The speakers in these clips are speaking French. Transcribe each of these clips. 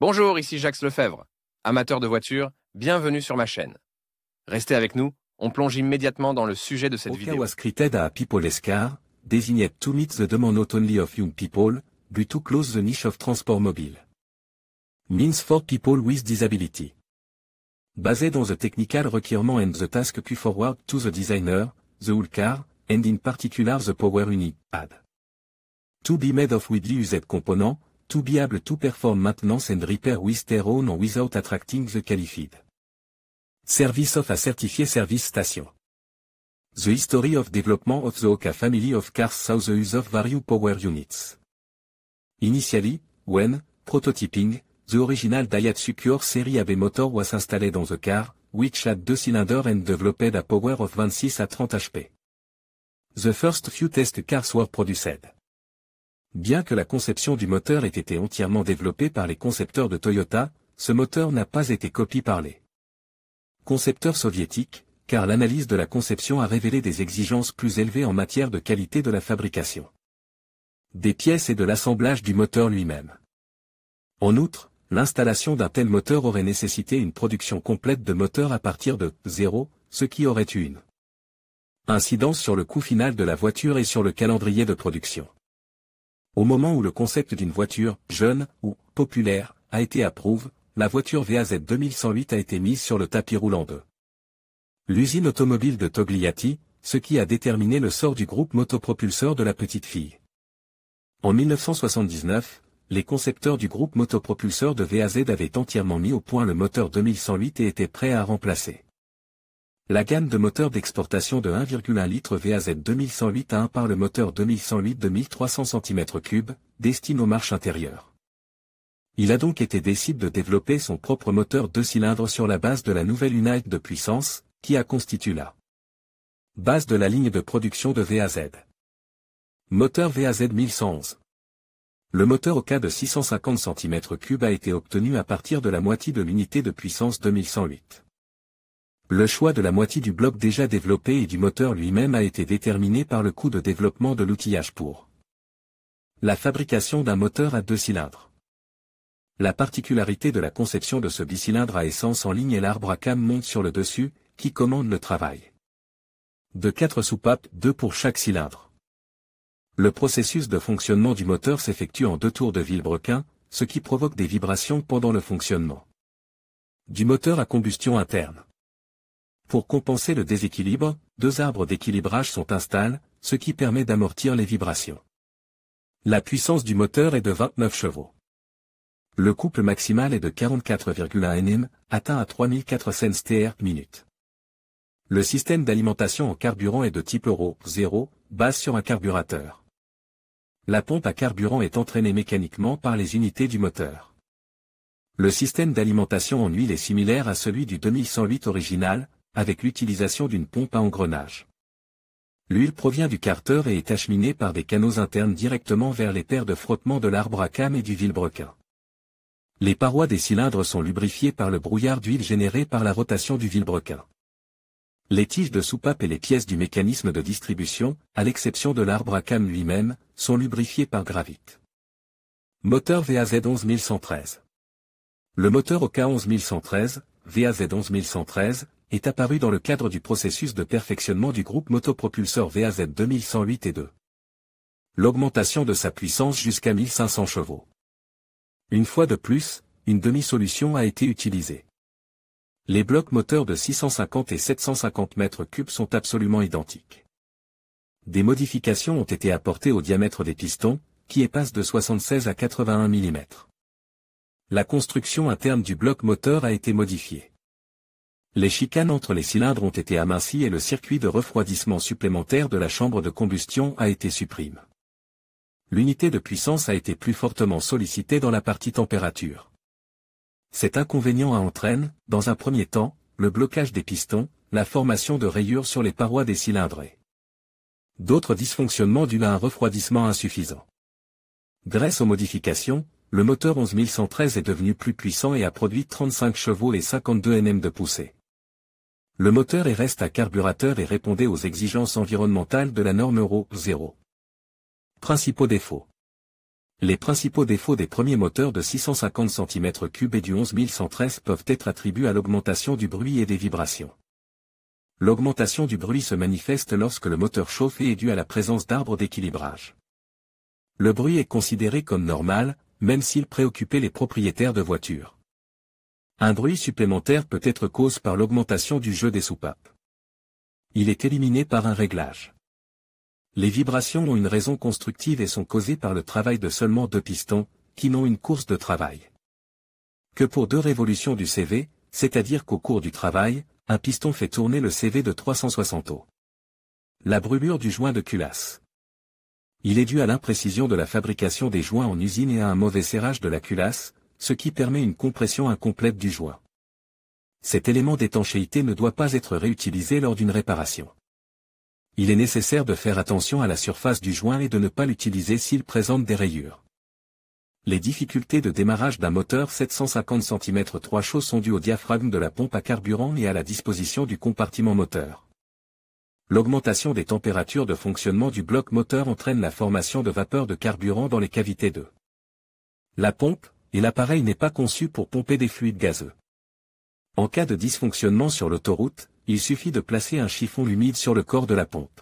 Bonjour, ici Jacques Lefebvre. Amateur de voitures, bienvenue sur ma chaîne. Restez avec nous, on plonge immédiatement dans le sujet de cette vidéo. Was created a people's car, designed to meet the demand not only of young people, but to close the niche of transport mobile. Means for people with disability. Based on the technical requirement and the task put forward to the designer, the whole car, and in particular the power unit, had to be made of widely used components, to be able to perform maintenance and repair with their own or without attracting the qualified service of a certified service station. The history of development of the Oka family of cars saw the use of various power units. Initially, when prototyping, the original Daihatsu Cure Series AB motor was installed on the car, which had 2 cylinders and developed a power of 26 à 30 HP. The first few test cars were produced. Bien que la conception du moteur ait été entièrement développée par les concepteurs de Toyota, ce moteur n'a pas été copié par les concepteurs soviétiques, car l'analyse de la conception a révélé des exigences plus élevées en matière de qualité de la fabrication des pièces et de l'assemblage du moteur lui-même. En outre, l'installation d'un tel moteur aurait nécessité une production complète de moteurs à partir de zéro, ce qui aurait eu une incidence sur le coût final de la voiture et sur le calendrier de production. Au moment où le concept d'une voiture, jeune, ou populaire, a été approuvé, la voiture VAZ 2108 a été mise sur le tapis roulant de l'usine automobile de Togliatti, ce qui a déterminé le sort du groupe motopropulseur de la petite fille. En 1979, les concepteurs du groupe motopropulseur de VAZ avaient entièrement mis au point le moteur 2108 et étaient prêts à remplacer la gamme de moteurs d'exportation de 1,1 litre VAZ 2108 à 1 par le moteur 2108 de 1300 cm3, destiné aux marches intérieures. Il a donc été décidé de développer son propre moteur 2 cylindres sur la base de la nouvelle unité de puissance, qui a constitué la base de la ligne de production de VAZ. Moteur VAZ 1111. Le moteur au cas de 650 cm3 a été obtenu à partir de la moitié de l'unité de puissance 2108. Le choix de la moitié du bloc déjà développé et du moteur lui-même a été déterminé par le coût de développement de l'outillage pour la fabrication d'un moteur à 2 cylindres. La particularité de la conception de ce bicylindre à essence en ligne est l'arbre à cam monte sur le dessus, qui commande le travail. De 4 soupapes, 2 pour chaque cylindre. Le processus de fonctionnement du moteur s'effectue en 2 tours de vilebrequin, ce qui provoque des vibrations pendant le fonctionnement du moteur à combustion interne. Pour compenser le déséquilibre, 2 arbres d'équilibrage sont installés, ce qui permet d'amortir les vibrations. La puissance du moteur est de 29 chevaux. Le couple maximal est de 44,1 Nm, atteint à 3400 Str/min. Le système d'alimentation en carburant est de type Euro 0, base sur un carburateur. La pompe à carburant est entraînée mécaniquement par les unités du moteur. Le système d'alimentation en huile est similaire à celui du 2108 original, avec l'utilisation d'une pompe à engrenage. L'huile provient du carter et est acheminée par des canaux internes directement vers les paires de frottement de l'arbre à cam et du vilebrequin. Les parois des cylindres sont lubrifiées par le brouillard d'huile généré par la rotation du vilebrequin. Les tiges de soupape et les pièces du mécanisme de distribution, à l'exception de l'arbre à cam lui-même, sont lubrifiées par gravite. Moteur VAZ 11113. Le moteur Oka 11113, VAZ 11113, est apparu dans le cadre du processus de perfectionnement du groupe motopropulseur VAZ 2108 et de l'augmentation de sa puissance jusqu'à 1500 chevaux. Une fois de plus, une demi-solution a été utilisée. Les blocs moteurs de 650 et 750 m3 sont absolument identiques. Des modifications ont été apportées au diamètre des pistons, qui passe de 76 à 81 mm. La construction interne du bloc moteur a été modifiée. Les chicanes entre les cylindres ont été amincies et le circuit de refroidissement supplémentaire de la chambre de combustion a été supprimé. L'unité de puissance a été plus fortement sollicitée dans la partie température. Cet inconvénient entraîne, dans un premier temps, le blocage des pistons, la formation de rayures sur les parois des cylindres et d'autres dysfonctionnements dus à un refroidissement insuffisant. Grâce aux modifications, le moteur 11113 est devenu plus puissant et a produit 35 chevaux et 52 Nm de poussée. Le moteur reste à carburateur et répondait aux exigences environnementales de la norme Euro 0. Principaux défauts. Les principaux défauts des premiers moteurs de 650 cm3 et du 11113 peuvent être attribués à l'augmentation du bruit et des vibrations. L'augmentation du bruit se manifeste lorsque le moteur chauffe et est due à la présence d'arbres d'équilibrage. Le bruit est considéré comme normal, même s'il préoccupait les propriétaires de voitures. Un bruit supplémentaire peut être causé par l'augmentation du jeu des soupapes. Il est éliminé par un réglage. Les vibrations ont une raison constructive et sont causées par le travail de seulement 2 pistons, qui n'ont une course de travail que pour 2 révolutions du CV, c'est-à-dire qu'au cours du travail, un piston fait tourner le CV de 360 O. La brûlure du joint de culasse. Il est dû à l'imprécision de la fabrication des joints en usine et à un mauvais serrage de la culasse, ce qui permet une compression incomplète du joint. Cet élément d'étanchéité ne doit pas être réutilisé lors d'une réparation. Il est nécessaire de faire attention à la surface du joint et de ne pas l'utiliser s'il présente des rayures. Les difficultés de démarrage d'un moteur 750 cm3 chaud sont dues au diaphragme de la pompe à carburant et à la disposition du compartiment moteur. L'augmentation des températures de fonctionnement du bloc moteur entraîne la formation de vapeur de carburant dans les cavités de la pompe, et l'appareil n'est pas conçu pour pomper des fluides gazeux. En cas de dysfonctionnement sur l'autoroute, il suffit de placer un chiffon humide sur le corps de la pompe.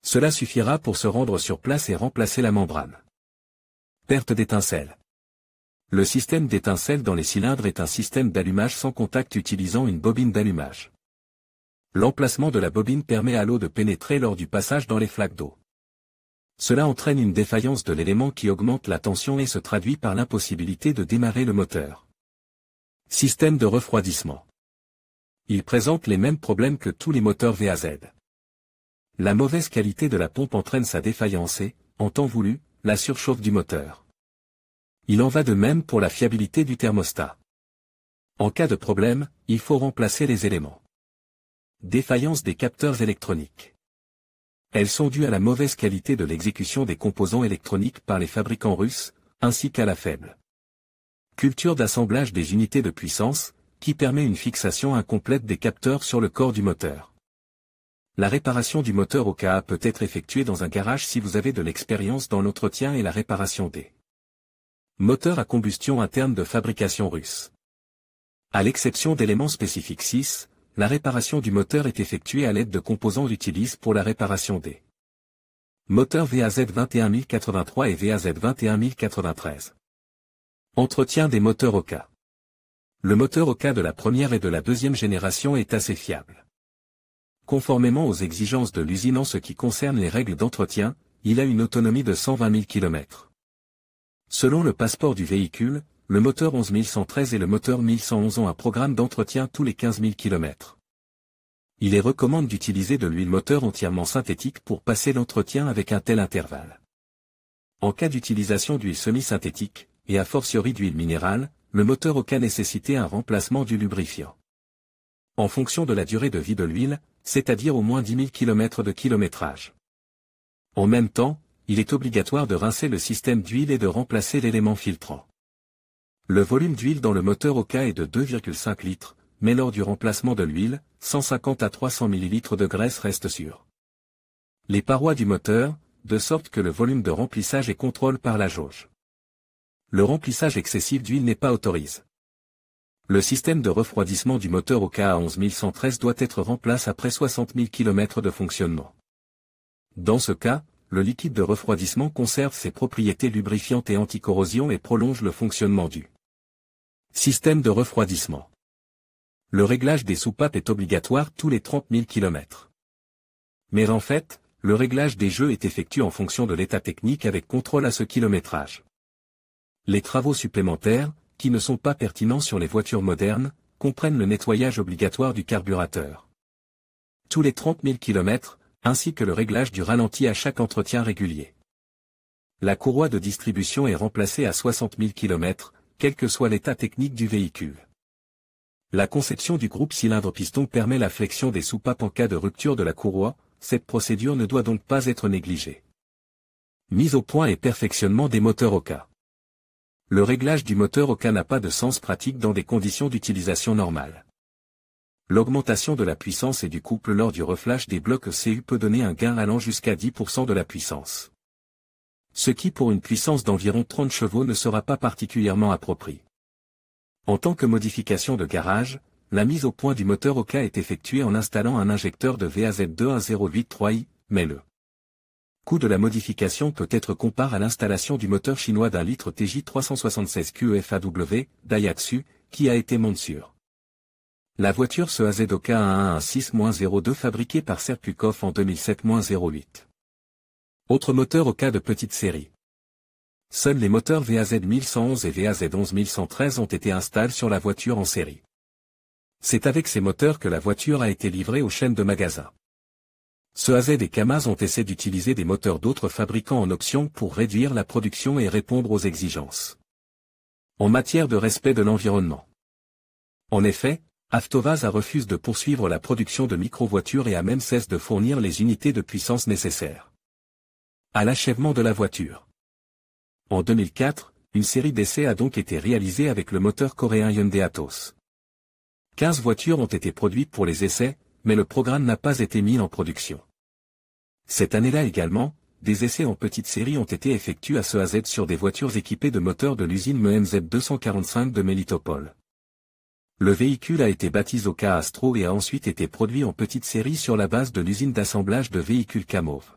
Cela suffira pour se rendre sur place et remplacer la membrane. Perte d'étincelles. Le système d'étincelles dans les cylindres est un système d'allumage sans contact utilisant une bobine d'allumage. L'emplacement de la bobine permet à l'eau de pénétrer lors du passage dans les flaques d'eau. Cela entraîne une défaillance de l'élément qui augmente la tension et se traduit par l'impossibilité de démarrer le moteur. Système de refroidissement. Il présente les mêmes problèmes que tous les moteurs VAZ. La mauvaise qualité de la pompe entraîne sa défaillance et, en temps voulu, la surchauffe du moteur. Il en va de même pour la fiabilité du thermostat. En cas de problème, il faut remplacer les éléments. Défaillance des capteurs électroniques. Elles sont dues à la mauvaise qualité de l'exécution des composants électroniques par les fabricants russes, ainsi qu'à la faible culture d'assemblage des unités de puissance, qui permet une fixation incomplète des capteurs sur le corps du moteur. La réparation du moteur OKA peut être effectuée dans un garage si vous avez de l'expérience dans l'entretien et la réparation des moteurs à combustion interne de fabrication russe. À l'exception d'éléments spécifiques 6, la réparation du moteur est effectuée à l'aide de composants utilisés pour la réparation des moteurs VAZ 21083 et VAZ 21093. Entretien des moteurs OKA. Le moteur OKA de la première et de la deuxième génération est assez fiable. Conformément aux exigences de l'usine en ce qui concerne les règles d'entretien, il a une autonomie de 120 000 km. Selon le passeport du véhicule, le moteur 11113 et le moteur 1111 ont un programme d'entretien tous les 15 000 km. Il est recommandé d'utiliser de l'huile moteur entièrement synthétique pour passer l'entretien avec un tel intervalle. En cas d'utilisation d'huile semi-synthétique, et a fortiori d'huile minérale, le moteur OKA nécessitait un remplacement du lubrifiant. En fonction de la durée de vie de l'huile, c'est-à-dire au moins 10 000 km de kilométrage. En même temps, il est obligatoire de rincer le système d'huile et de remplacer l'élément filtrant. Le volume d'huile dans le moteur OKA est de 2,5 litres, mais lors du remplacement de l'huile, 150 à 300 ml de graisse restent sur les parois du moteur, de sorte que le volume de remplissage est contrôlé par la jauge. Le remplissage excessif d'huile n'est pas autorisé. Le système de refroidissement du moteur OKA 11113 doit être remplacé après 60 000 km de fonctionnement. Dans ce cas, le liquide de refroidissement conserve ses propriétés lubrifiantes et anticorrosion et prolonge le fonctionnement du système de refroidissement. Le réglage des soupapes est obligatoire tous les 30 000 km. Mais en fait, le réglage des jeux est effectué en fonction de l'état technique avec contrôle à ce kilométrage. Les travaux supplémentaires, qui ne sont pas pertinents sur les voitures modernes, comprennent le nettoyage obligatoire du carburateur tous les 30 000 km, ainsi que le réglage du ralenti à chaque entretien régulier. La courroie de distribution est remplacée à 60 000 km, quel que soit l'état technique du véhicule. La conception du groupe cylindre-piston permet la flexion des soupapes en cas de rupture de la courroie, cette procédure ne doit donc pas être négligée. Mise au point et perfectionnement des moteurs OKA. Le réglage du moteur OKA n'a pas de sens pratique dans des conditions d'utilisation normales. L'augmentation de la puissance et du couple lors du reflash des blocs CU peut donner un gain allant jusqu'à 10% de la puissance. Ce qui pour une puissance d'environ 30 chevaux ne sera pas particulièrement approprié. En tant que modification de garage, la mise au point du moteur Oka est effectuée en installant un injecteur de VAZ21083i, mais le coût de la modification peut être comparé à l'installation du moteur chinois d'un litre TJ376 QEFAW, Daihatsu, qui a été mentionné. La voiture se AZ Oka 1116-02 fabriquée par Serpukhov en 2007-08. Autre moteur Oka de petite série. Seuls les moteurs VAZ 1111 et VAZ 11113 ont été installés sur la voiture en série. C'est avec ces moteurs que la voiture a été livrée aux chaînes de magasins. Ce AZ et Kamaz ont essayé d'utiliser des moteurs d'autres fabricants en option pour réduire la production et répondre aux exigences en matière de respect de l'environnement. En effet, Avtovaz a refusé de poursuivre la production de micro-voitures et a même cessé de fournir les unités de puissance nécessaires à l'achèvement de la voiture. En 2004, une série d'essais a donc été réalisée avec le moteur coréen Hyundai Atos. 15 voitures ont été produites pour les essais, mais le programme n'a pas été mis en production. Cette année-là également, des essais en petite série ont été effectués à ce AZ sur des voitures équipées de moteurs de l'usine MEMZ 245 de Melitopol. Le véhicule a été baptisé Oka Astro et a ensuite été produit en petite série sur la base de l'usine d'assemblage de véhicules Kamov.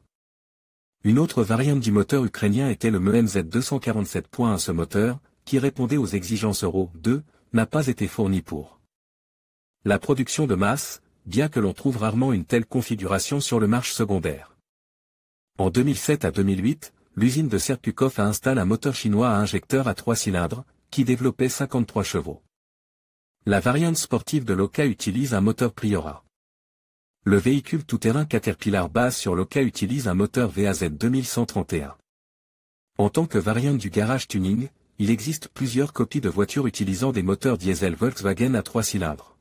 Une autre variante du moteur ukrainien était le MEMZ 247.1. Ce moteur, qui répondait aux exigences Euro 2, n'a pas été fourni pour la production de masse, bien que l'on trouve rarement une telle configuration sur le marché secondaire. En 2007 à 2008, l'usine de Serpukhov a installé un moteur chinois à injecteur à 3 cylindres, qui développait 53 chevaux. La variante sportive de l'Oka utilise un moteur Priora. Le véhicule tout-terrain Caterpillar base sur l'Oka utilise un moteur VAZ 2131. En tant que variante du garage tuning, il existe plusieurs copies de voitures utilisant des moteurs diesel Volkswagen à 3 cylindres.